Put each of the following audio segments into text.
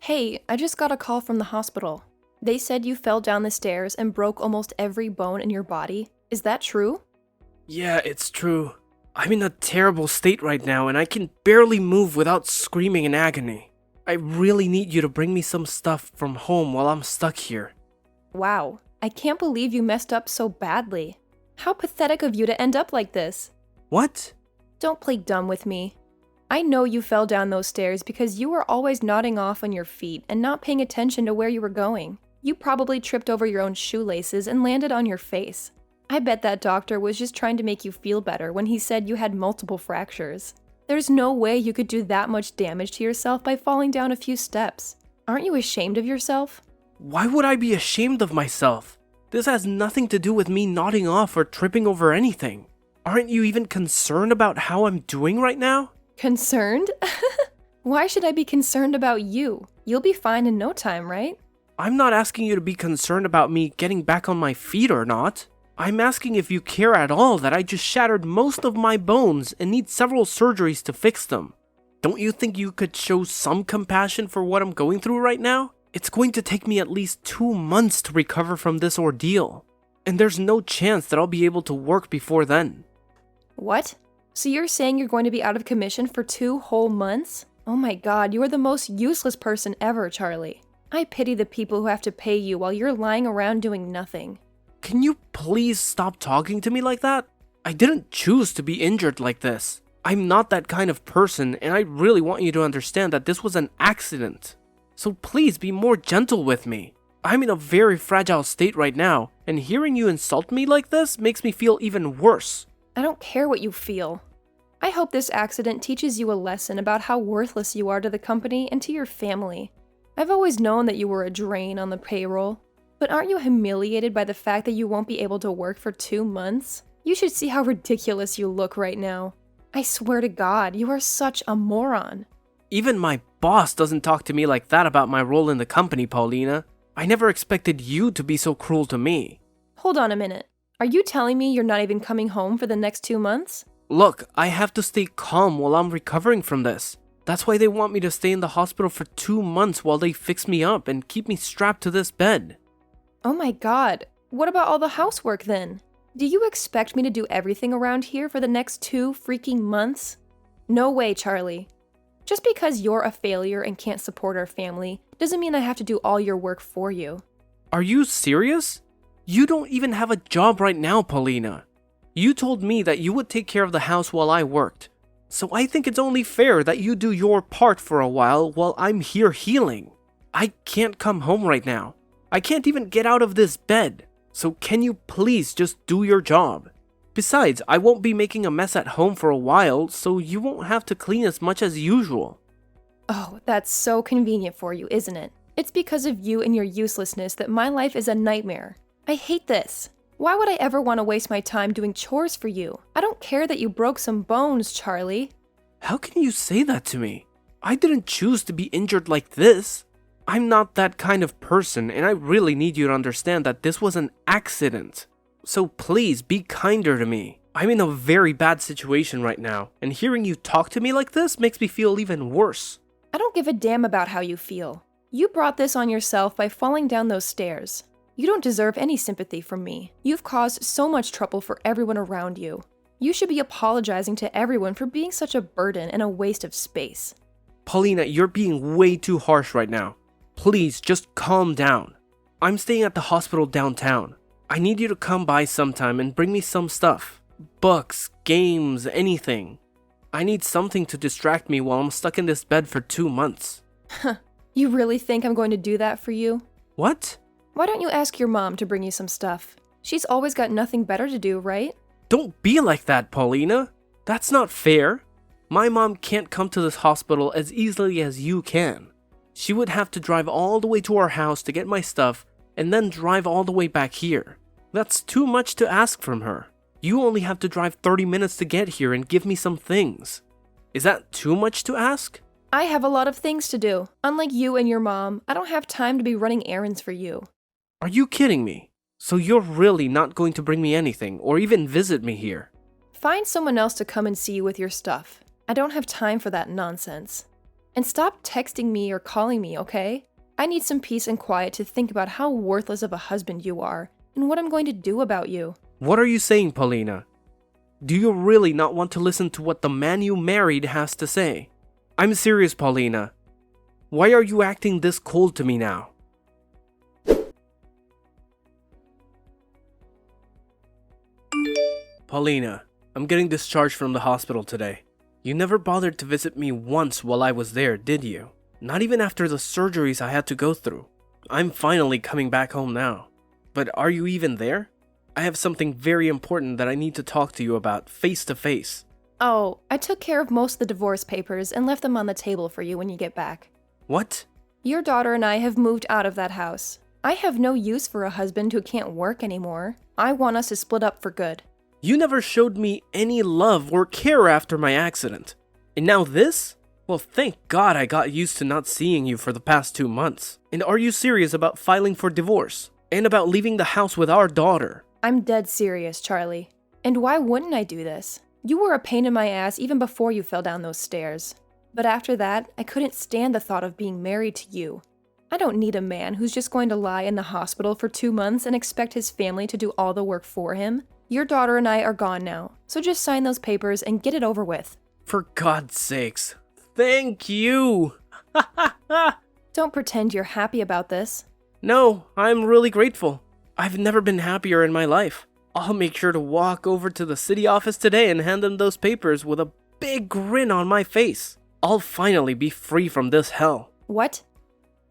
Hey, I just got a call from the hospital. They said you fell down the stairs and broke almost every bone in your body. Is that true? Yeah, it's true. I'm in a terrible state right now and I can barely move without screaming in agony. I really need you to bring me some stuff from home while I'm stuck here. Wow, I can't believe you messed up so badly. How pathetic of you to end up like this. What? Don't play dumb with me. I know you fell down those stairs because you were always nodding off on your feet and not paying attention to where you were going. You probably tripped over your own shoelaces and landed on your face. I bet that doctor was just trying to make you feel better when he said you had multiple fractures. There's no way you could do that much damage to yourself by falling down a few steps. Aren't you ashamed of yourself? Why would I be ashamed of myself? This has nothing to do with me nodding off or tripping over anything. Aren't you even concerned about how I'm doing right now? Concerned? Why should I be concerned about you? You'll be fine in no time, right? I'm not asking you to be concerned about me getting back on my feet or not. I'm asking if you care at all that I just shattered most of my bones and need several surgeries to fix them. Don't you think you could show some compassion for what I'm going through right now? It's going to take me at least 2 months to recover from this ordeal, and there's no chance that I'll be able to work before then. What? So you're saying you're going to be out of commission for 2 whole months? Oh my god, you are the most useless person ever, Charlie. I pity the people who have to pay you while you're lying around doing nothing. Can you please stop talking to me like that? I didn't choose to be injured like this. I'm not that kind of person, and I really want you to understand that this was an accident. So please be more gentle with me. I'm in a very fragile state right now, and hearing you insult me like this makes me feel even worse. I don't care what you feel. I hope this accident teaches you a lesson about how worthless you are to the company and to your family. I've always known that you were a drain on the payroll, but aren't you humiliated by the fact that you won't be able to work for 2 months? You should see how ridiculous you look right now. I swear to God, you are such a moron. Even my boss doesn't talk to me like that about my role in the company, Paulina. I never expected you to be so cruel to me. Hold on a minute. Are you telling me you're not even coming home for the next 2 months? Look, I have to stay calm while I'm recovering from this. That's why they want me to stay in the hospital for 2 months while they fix me up and keep me strapped to this bed. Oh my god, what about all the housework then? Do you expect me to do everything around here for the next 2 freaking months? No way, Charlie. Just because you're a failure and can't support our family doesn't mean I have to do all your work for you. Are you serious? You don't even have a job right now, Paulina. You told me that you would take care of the house while I worked. So I think it's only fair that you do your part for a while I'm here healing. I can't come home right now. I can't even get out of this bed. So can you please just do your job? Besides, I won't be making a mess at home for a while, so you won't have to clean as much as usual. Oh, that's so convenient for you, isn't it? It's because of you and your uselessness that my life is a nightmare. I hate this. Why would I ever want to waste my time doing chores for you? I don't care that you broke some bones, Charlie. How can you say that to me? I didn't choose to be injured like this. I'm not that kind of person, and I really need you to understand that this was an accident. So please be kinder to me. I'm in a very bad situation right now, and hearing you talk to me like this makes me feel even worse. I don't give a damn about how you feel. You brought this on yourself by falling down those stairs. You don't deserve any sympathy from me. You've caused so much trouble for everyone around you. You should be apologizing to everyone for being such a burden and a waste of space. Paulina, you're being way too harsh right now. Please, just calm down. I'm staying at the hospital downtown. I need you to come by sometime and bring me some stuff. Books, games, anything. I need something to distract me while I'm stuck in this bed for 2 months. You really think I'm going to do that for you? What? Why don't you ask your mom to bring you some stuff? She's always got nothing better to do, right? Don't be like that, Paulina. That's not fair. My mom can't come to this hospital as easily as you can. She would have to drive all the way to our house to get my stuff and then drive all the way back here. That's too much to ask from her. You only have to drive 30 minutes to get here and give me some things. Is that too much to ask? I have a lot of things to do. Unlike you and your mom, I don't have time to be running errands for you. Are you kidding me? So you're really not going to bring me anything or even visit me here? Find someone else to come and see you with your stuff. I don't have time for that nonsense. And stop texting me or calling me, okay? I need some peace and quiet to think about how worthless of a husband you are and what I'm going to do about you. What are you saying, Paulina? Do you really not want to listen to what the man you married has to say? I'm serious, Paulina. Why are you acting this cold to me now? Paulina, I'm getting discharged from the hospital today. You never bothered to visit me once while I was there, did you? Not even after the surgeries I had to go through. I'm finally coming back home now. But are you even there? I have something very important that I need to talk to you about face to face. Oh, I took care of most of the divorce papers and left them on the table for you when you get back. What? Your daughter and I have moved out of that house. I have no use for a husband who can't work anymore. I want us to split up for good. You never showed me any love or care after my accident. And now this? Well, thank God I got used to not seeing you for the past 2 months. And are you serious about filing for divorce? And about leaving the house with our daughter? I'm dead serious, Charlie. And why wouldn't I do this? You were a pain in my ass even before you fell down those stairs. But after that, I couldn't stand the thought of being married to you. I don't need a man who's just going to lie in the hospital for 2 months and expect his family to do all the work for him. Your daughter and I are gone now, so just sign those papers and get it over with. For God's sakes. Thank you. Don't pretend you're happy about this. No, I'm really grateful. I've never been happier in my life. I'll make sure to walk over to the city office today and hand them those papers with a big grin on my face. I'll finally be free from this hell. What?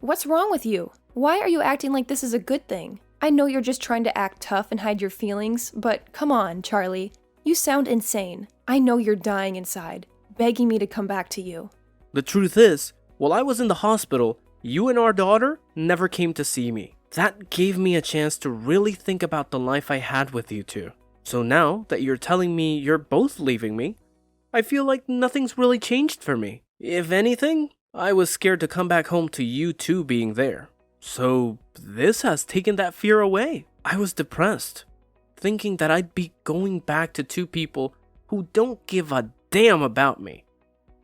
What's wrong with you? Why are you acting like this is a good thing? I know you're just trying to act tough and hide your feelings, but come on, Charlie. You sound insane. I know you're dying inside, begging me to come back to you. The truth is, while I was in the hospital, you and our daughter never came to see me. That gave me a chance to really think about the life I had with you two. So now that you're telling me you're both leaving me, I feel like nothing's really changed for me. If anything, I was scared to come back home to you two being there. So this has taken that fear away. I was depressed, thinking that I'd be going back to two people who don't give a damn about me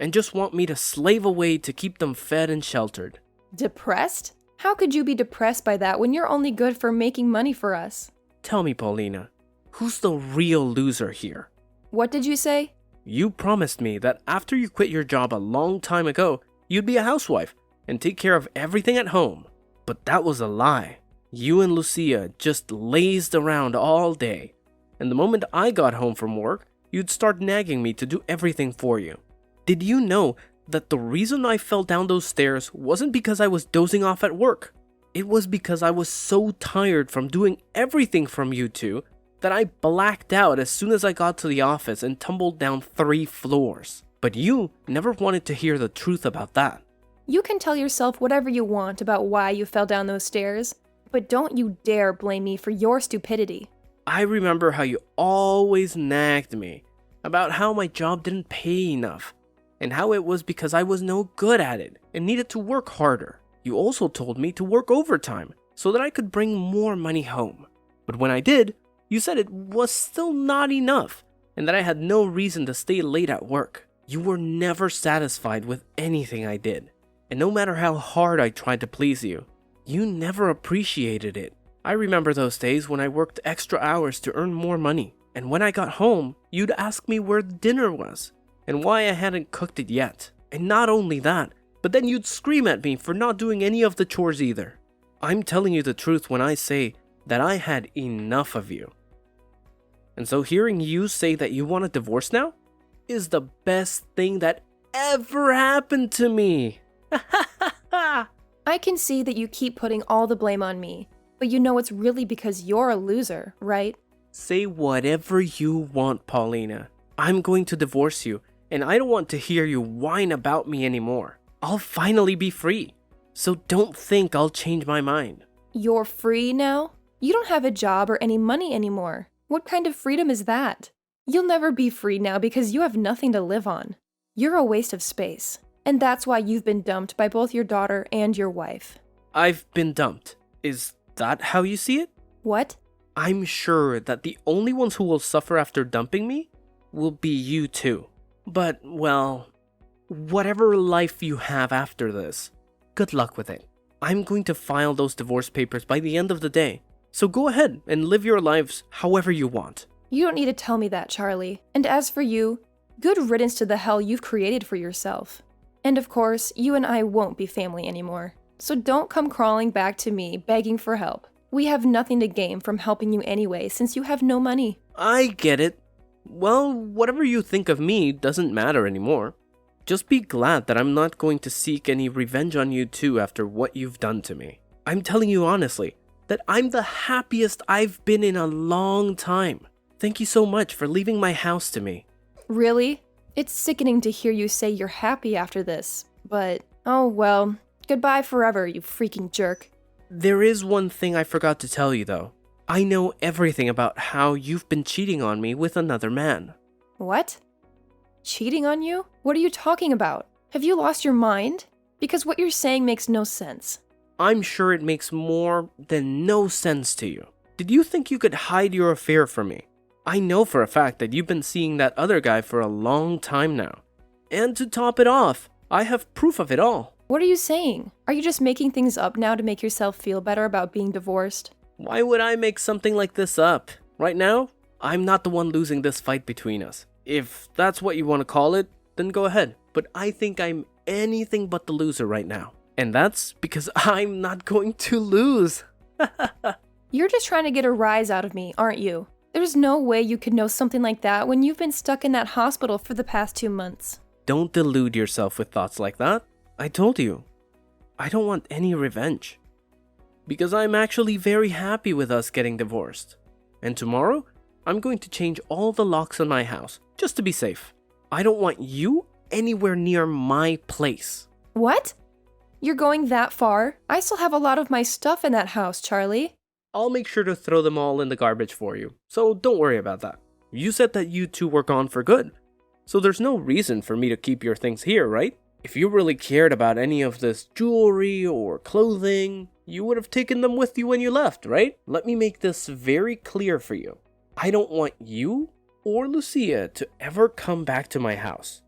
and just want me to slave away to keep them fed and sheltered. Depressed? How could you be depressed by that when you're only good for making money for us? Tell me, Paulina, who's the real loser here? What did you say? You promised me that after you quit your job a long time ago, you'd be a housewife and take care of everything at home. But that was a lie. You and Lucia just lazed around all day. And the moment I got home from work, you'd start nagging me to do everything for you. Did you know that the reason I fell down those stairs wasn't because I was dozing off at work? It was because I was so tired from doing everything from you two that I blacked out as soon as I got to the office and tumbled down 3 floors. But you never wanted to hear the truth about that. You can tell yourself whatever you want about why you fell down those stairs, but don't you dare blame me for your stupidity. I remember how you always nagged me about how my job didn't pay enough, and how it was because I was no good at it and needed to work harder. You also told me to work overtime so that I could bring more money home. But when I did, you said it was still not enough and that I had no reason to stay late at work. You were never satisfied with anything I did. And no matter how hard I tried to please you, you never appreciated it. I remember those days when I worked extra hours to earn more money. And when I got home, you'd ask me where the dinner was and why I hadn't cooked it yet. And not only that, but then you'd scream at me for not doing any of the chores either. I'm telling you the truth when I say that I had enough of you. And so hearing you say that you want a divorce now is the best thing that ever happened to me. I can see that you keep putting all the blame on me, but you know it's really because you're a loser, right? Say whatever you want, Paulina. I'm going to divorce you, and I don't want to hear you whine about me anymore. I'll finally be free, so don't think I'll change my mind. You're free now? You don't have a job or any money anymore. What kind of freedom is that? You'll never be free now because you have nothing to live on. You're a waste of space, and that's why you've been dumped by both your daughter and your wife. I've been dumped. Is that how you see it? What? I'm sure that the only ones who will suffer after dumping me will be you two. But, well, whatever life you have after this, good luck with it. I'm going to file those divorce papers by the end of the day. So go ahead and live your lives however you want. You don't need to tell me that, Charlie. And as for you, good riddance to the hell you've created for yourself. And of course, you and I won't be family anymore. So don't come crawling back to me begging for help. We have nothing to gain from helping you anyway since you have no money. I get it. Well, whatever you think of me doesn't matter anymore. Just be glad that I'm not going to seek any revenge on you too after what you've done to me. I'm telling you honestly that I'm the happiest I've been in a long time. Thank you so much for leaving my house to me. Really? It's sickening to hear you say you're happy after this, but oh well, goodbye forever, you freaking jerk. There is one thing I forgot to tell you though. I know everything about how you've been cheating on me with another man. What? Cheating on you? What are you talking about? Have you lost your mind? Because what you're saying makes no sense. I'm sure it makes more than no sense to you. Did you think you could hide your affair from me? I know for a fact that you've been seeing that other guy for a long time now. And to top it off, I have proof of it all. What are you saying? Are you just making things up now to make yourself feel better about being divorced? Why would I make something like this up? Right now, I'm not the one losing this fight between us. If that's what you want to call it, then go ahead. But I think I'm anything but the loser right now. And that's because I'm not going to lose. You're just trying to get a rise out of me, aren't you? There's no way you could know something like that when you've been stuck in that hospital for the past 2 months. Don't delude yourself with thoughts like that. I told you, I don't want any revenge. Because I'm actually very happy with us getting divorced. And tomorrow, I'm going to change all the locks on my house, just to be safe. I don't want you anywhere near my place. What? You're going that far? I still have a lot of my stuff in that house, Charlie. I'll make sure to throw them all in the garbage for you, so don't worry about that. You said that you two were gone for good, so there's no reason for me to keep your things here, right? If you really cared about any of this jewelry or clothing, you would have taken them with you when you left, right? Let me make this very clear for you. I don't want you or Lucia to ever come back to my house.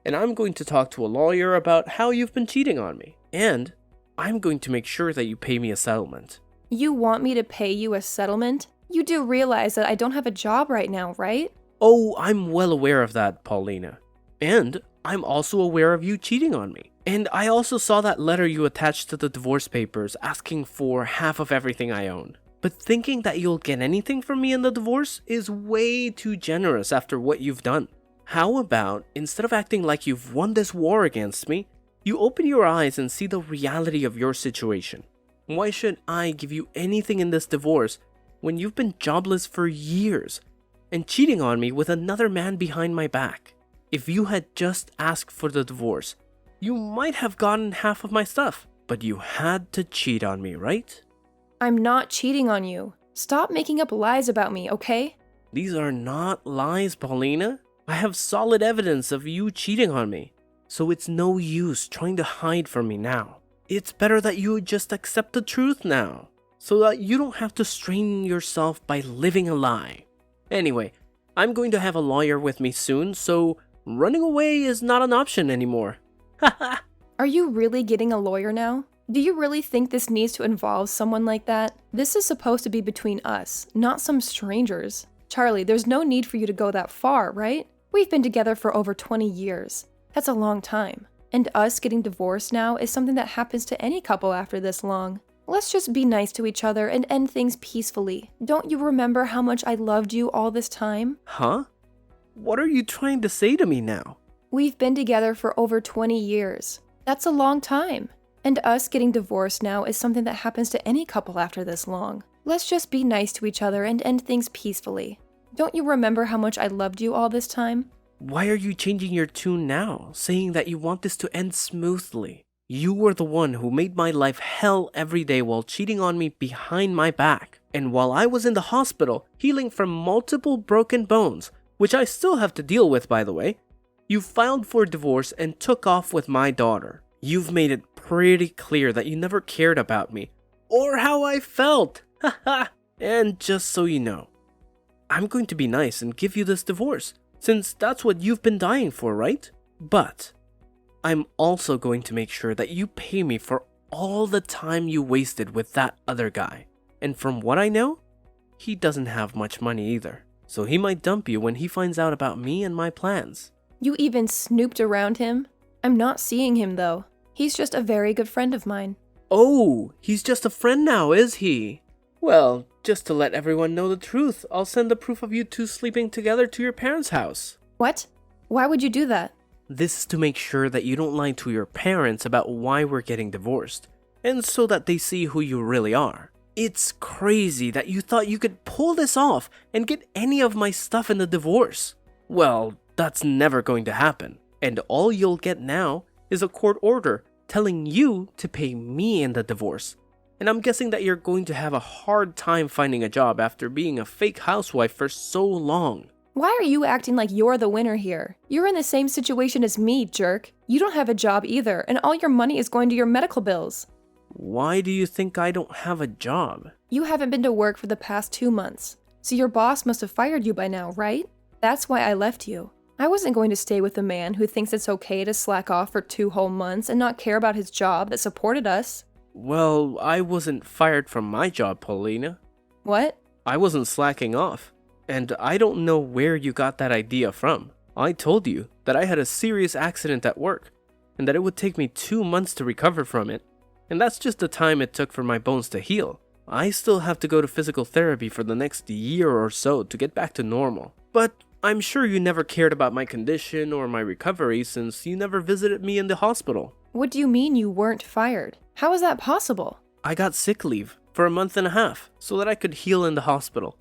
And I'm going to talk to a lawyer about how you've been cheating on me. And I'm going to make sure that you pay me a settlement. You want me to pay you a settlement? You do realize that I don't have a job right now, right? Oh, I'm well aware of that, Paulina. And I'm also aware of you cheating on me. And I also saw that letter you attached to the divorce papers asking for half of everything I own. But thinking that you'll get anything from me in the divorce is way too generous after what you've done. How about, instead of acting like you've won this war against me, you open your eyes and see the reality of your situation? Why should I give you anything in this divorce when you've been jobless for years and cheating on me with another man behind my back? If you had just asked for the divorce, you might have gotten half of my stuff, but you had to cheat on me, right? I'm not cheating on you. Stop making up lies about me, okay? These are not lies, Paulina. I have solid evidence of you cheating on me, so it's no use trying to hide from me now. It's better that you just accept the truth now, so that you don't have to strain yourself by living a lie. Anyway, I'm going to have a lawyer with me soon, so running away is not an option anymore. Haha. Are you really getting a lawyer now? Do you really think this needs to involve someone like that? This is supposed to be between us, not some strangers. Charlie, there's no need for you to go that far, right? We've been together for over 20 years. That's a long time. And us getting divorced now is something that happens to any couple after this long. Let's just be nice to each other and end things peacefully. Don't you remember how much I loved you all this time? Huh? What are you trying to say to me now? We've been together for over 20 years. That's a long time. And us getting divorced now is something that happens to any couple after this long. Let's just be nice to each other and end things peacefully. Don't you remember how much I loved you all this time? Why are you changing your tune now, saying that you want this to end smoothly? You were the one who made my life hell every day while cheating on me behind my back. And while I was in the hospital, healing from multiple broken bones, which I still have to deal with by the way, you filed for divorce and took off with my daughter. You've made it pretty clear that you never cared about me, or how I felt. Haha. And just so you know, I'm going to be nice and give you this divorce, since that's what you've been dying for, right? But I'm also going to make sure that you pay me for all the time you wasted with that other guy. And from what I know, he doesn't have much money either. So he might dump you when he finds out about me and my plans. You even snooped around him? I'm not seeing him though. He's just a very good friend of mine. Oh, he's just a friend now, is he? Well, just to let everyone know the truth, I'll send the proof of you two sleeping together to your parents' house. What? Why would you do that? This is to make sure that you don't lie to your parents about why we're getting divorced, and so that they see who you really are. It's crazy that you thought you could pull this off and get any of my stuff in the divorce. Well, that's never going to happen, and all you'll get now is a court order telling you to pay me in the divorce. And I'm guessing that you're going to have a hard time finding a job after being a fake housewife for so long. Why are you acting like you're the winner here? You're in the same situation as me, jerk. You don't have a job either, and all your money is going to your medical bills. Why do you think I don't have a job? You haven't been to work for the past 2 months, so your boss must have fired you by now, right? That's why I left you. I wasn't going to stay with a man who thinks it's okay to slack off for 2 whole months and not care about his job that supported us. Well, I wasn't fired from my job, Paulina. What? I wasn't slacking off. And I don't know where you got that idea from. I told you that I had a serious accident at work, and that it would take me 2 months to recover from it. And that's just the time it took for my bones to heal. I still have to go to physical therapy for the next year or so to get back to normal. But I'm sure you never cared about my condition or my recovery since you never visited me in the hospital. What do you mean you weren't fired? How is that possible? I got sick leave for a month and a half so that I could heal in the hospital.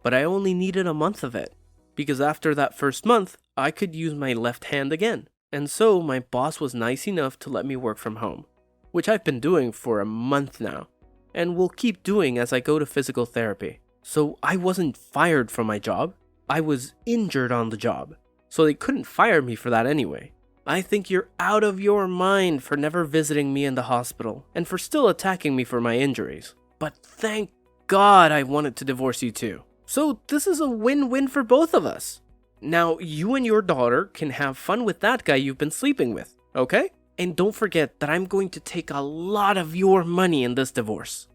But I only needed a month of it, because after that first month, I could use my left hand again. And so my boss was nice enough to let me work from home, which I've been doing for a month now, and will keep doing as I go to physical therapy. So I wasn't fired from my job, I was injured on the job, so they couldn't fire me for that anyway. I think you're out of your mind for never visiting me in the hospital, and for still attacking me for my injuries. But thank God I wanted to divorce you too. So this is a win-win for both of us. Now you and your daughter can have fun with that guy you've been sleeping with, okay? And don't forget that I'm going to take a lot of your money in this divorce.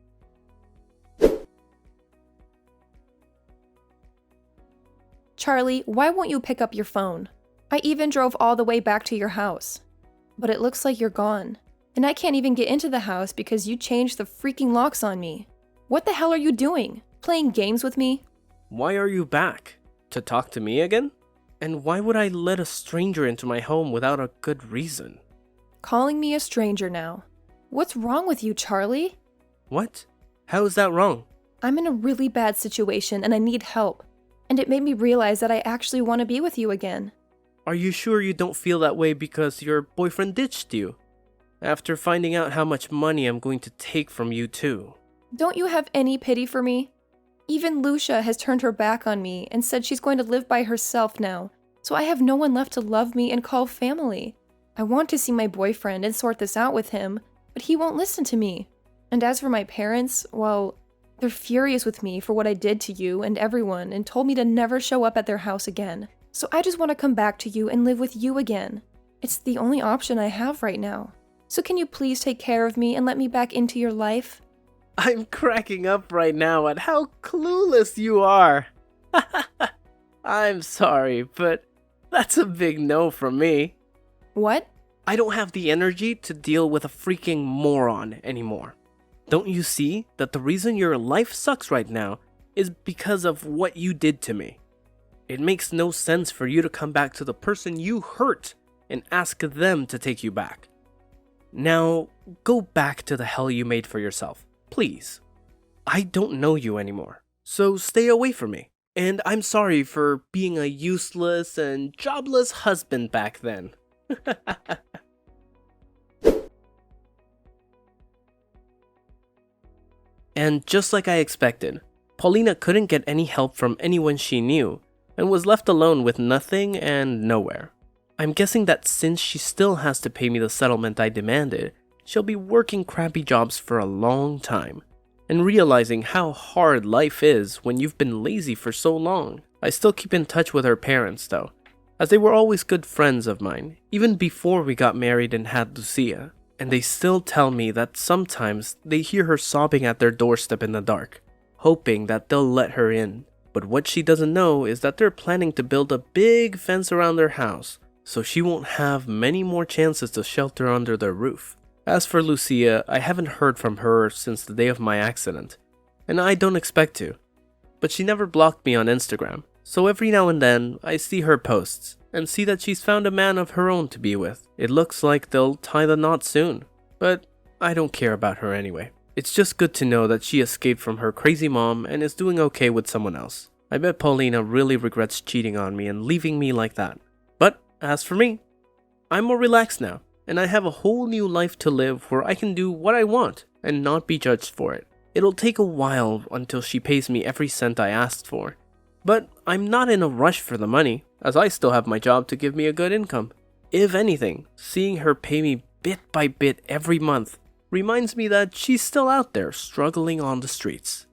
Charlie, why won't you pick up your phone? I even drove all the way back to your house. But it looks like you're gone. And I can't even get into the house because you changed the freaking locks on me. What the hell are you doing? Playing games with me? Why are you back? To talk to me again? And why would I let a stranger into my home without a good reason? Calling me a stranger now. What's wrong with you, Charlie? What? How is that wrong? I'm in a really bad situation and I need help. And it made me realize that I actually want to be with you again. Are you sure you don't feel that way because your boyfriend ditched you? After finding out how much money I'm going to take from you too. Don't you have any pity for me? Even Lucia has turned her back on me and said she's going to live by herself now, so I have no one left to love me and call family. I want to see my boyfriend and sort this out with him, but he won't listen to me. And as for my parents, well, they're furious with me for what I did to you and everyone and told me to never show up at their house again. So I just want to come back to you and live with you again. It's the only option I have right now. So can you please take care of me and let me back into your life? I'm cracking up right now at how clueless you are. I'm sorry, but that's a big no from me. What? I don't have the energy to deal with a freaking moron anymore. Don't you see that the reason your life sucks right now is because of what you did to me? It makes no sense for you to come back to the person you hurt and ask them to take you back. Now, go back to the hell you made for yourself. Please. I don't know you anymore, so stay away from me. And I'm sorry for being a useless and jobless husband back then. And just like I expected, Paulina couldn't get any help from anyone she knew and was left alone with nothing and nowhere. I'm guessing that since she still has to pay me the settlement I demanded, she'll be working crappy jobs for a long time, and realizing how hard life is when you've been lazy for so long. I still keep in touch with her parents though, as they were always good friends of mine, even before we got married and had Lucia, and they still tell me that sometimes they hear her sobbing at their doorstep in the dark, hoping that they'll let her in. But what she doesn't know is that they're planning to build a big fence around their house, so she won't have many more chances to shelter under their roof. As for Lucia, I haven't heard from her since the day of my accident, and I don't expect to. But she never blocked me on Instagram, so every now and then I see her posts and see that she's found a man of her own to be with. It looks like they'll tie the knot soon, but I don't care about her anyway. It's just good to know that she escaped from her crazy mom and is doing okay with someone else. I bet Paulina really regrets cheating on me and leaving me like that. But as for me, I'm more relaxed now, and I have a whole new life to live where I can do what I want and not be judged for it. It'll take a while until she pays me every cent I asked for, but I'm not in a rush for the money, as I still have my job to give me a good income. If anything, seeing her pay me bit by bit every month reminds me that she's still out there struggling on the streets.